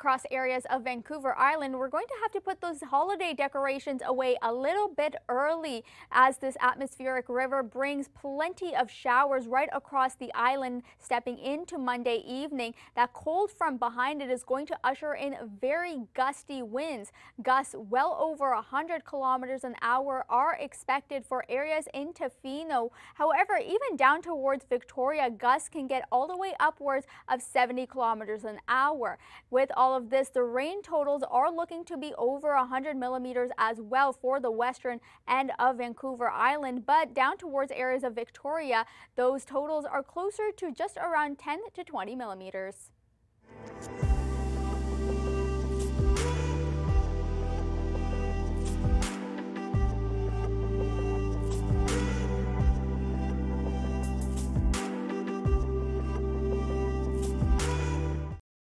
across areas of Vancouver Island, we're going to have to put those holiday decorations away a little bit early as this atmospheric river brings plenty of showers right across the island stepping into Monday evening. That cold front behind it is going to usher in very gusty winds. Gusts well over 100 kilometers an hour are expected for areas in Tofino. However, even down towards Victoria, gusts can get all the way upwards of 70 kilometers an hour. With all of this, the rain totals are looking to be over 100 millimeters as well for the western end of Vancouver Island, but down towards areas of Victoria, those totals are closer to just around 10 to 20 millimeters.